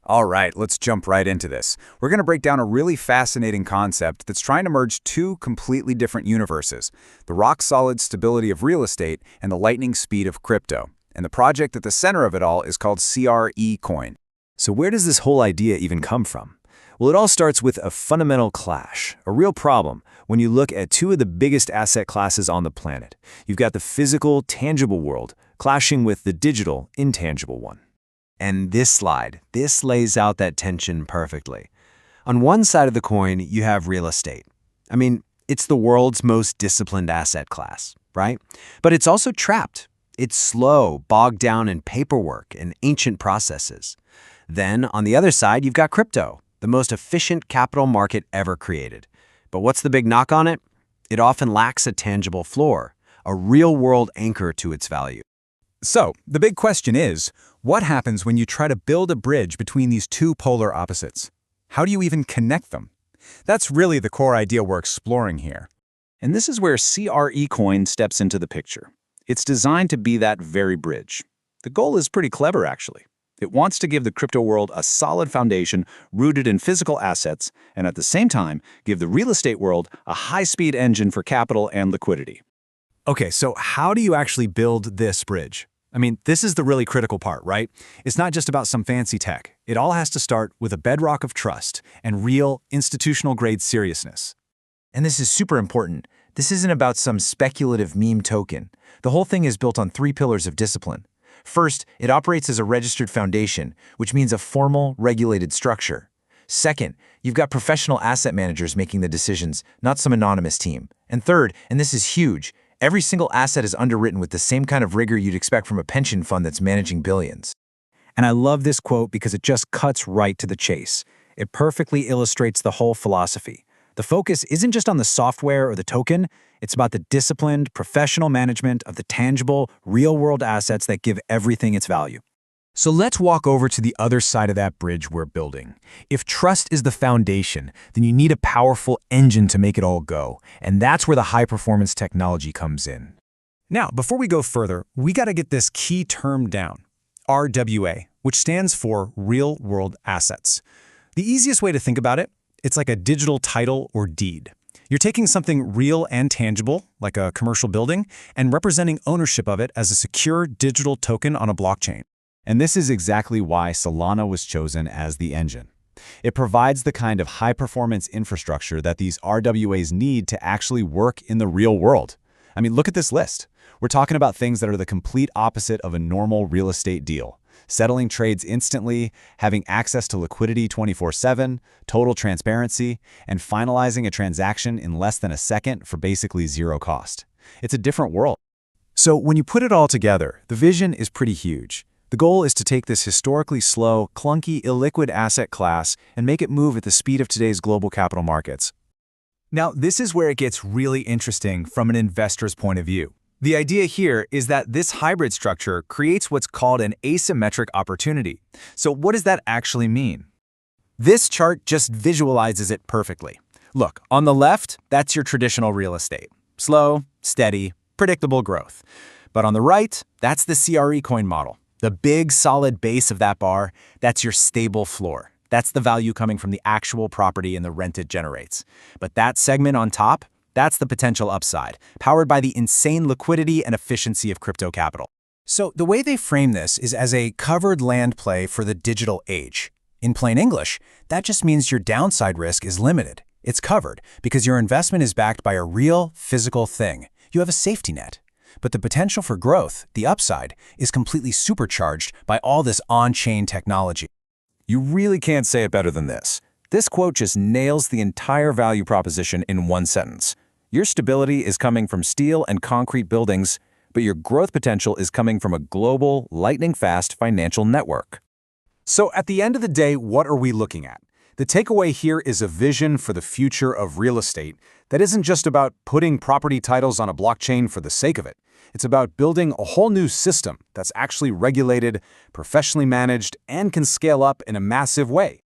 All right, let's jump right into this. We're going to break down a really fascinating concept that's trying to merge two completely different universes, the rock-solid stability of real estate and the lightning speed of crypto. And the project at the center of it all is called Crecoin. So where does this whole idea even come from? Well, it all starts with a fundamental clash, a real problem, when you look at two of the biggest asset classes on the planet. You've got the physical, tangible world clashing with the digital, intangible one. And this lays out that tension perfectly. On one side of the coin, you have real estate. I mean, it's the world's most disciplined asset class, right? But it's also trapped. It's slow, bogged down in paperwork and ancient processes. Then, on the other side, you've got crypto, the most efficient capital market ever created. But what's the big knock on it? It often lacks a tangible floor, a real-world anchor to its value. So, the big question is, what happens when you try to build a bridge between these two polar opposites? How do you even connect them? That's really the core idea we're exploring here. And this is where Crecoin steps into the picture. It's designed to be that very bridge. The goal is pretty clever, actually. It wants to give the crypto world a solid foundation rooted in physical assets, and at the same time, give the real estate world a high-speed engine for capital and liquidity. Okay, so how do you actually build this bridge? I mean, this is the really critical part, right? It's not just about some fancy tech. It all has to start with a bedrock of trust and real institutional-grade seriousness. And this is super important. This isn't about some speculative meme token. The whole thing is built on three pillars of discipline. First, it operates as a registered foundation, which means a formal, regulated structure. Second, you've got professional asset managers making the decisions, not some anonymous team. And third, and this is huge, every single asset is underwritten with the same kind of rigor you'd expect from a pension fund that's managing billions. And I love this quote because it just cuts right to the chase. It perfectly illustrates the whole philosophy. The focus isn't just on the software or the token, it's about the disciplined, professional management of the tangible, real-world assets that give everything its value. So let's walk over to the other side of that bridge we're building. If trust is the foundation, then you need a powerful engine to make it all go, and that's where the high-performance technology comes in. Now, before we go further, we got to get this key term down, RWA, which stands for real-world assets. The easiest way to think about it, it's like a digital title or deed. You're taking something real and tangible, like a commercial building, and representing ownership of it as a secure digital token on a blockchain. And this is exactly why Solana was chosen as the engine. It provides the kind of high-performance infrastructure that these RWAs need to actually work in the real world. I mean, look at this list. We're talking about things that are the complete opposite of a normal real estate deal. Settling trades instantly, having access to liquidity 24/7, total transparency, and finalizing a transaction in less than a second for basically zero cost. It's a different world. So when you put it all together, the vision is pretty huge. The goal is to take this historically slow, clunky, illiquid asset class and make it move at the speed of today's global capital markets. Now, this is where it gets really interesting from an investor's point of view. The idea here is that this hybrid structure creates what's called an asymmetric opportunity. So what does that actually mean? This chart just visualizes it perfectly. Look, on the left, that's your traditional real estate. Slow, steady, predictable growth. But on the right, that's the Crecoin model. The big, solid base of that bar, that's your stable floor. That's the value coming from the actual property and the rent it generates. But that segment on top, that's the potential upside, powered by the insane liquidity and efficiency of crypto capital. So the way they frame this is as a covered land play for the digital age. In plain English, that just means your downside risk is limited. It's covered because your investment is backed by a real, physical thing. You have a safety net. But the potential for growth, the upside, is completely supercharged by all this on-chain technology. You really can't say it better than this. This quote just nails the entire value proposition in one sentence. Your stability is coming from steel and concrete buildings, but your growth potential is coming from a global, lightning-fast financial network. So at the end of the day, what are we looking at? The takeaway here is a vision for the future of real estate that isn't just about putting property titles on a blockchain for the sake of it. It's about building a whole new system that's actually regulated, professionally managed, and can scale up in a massive way.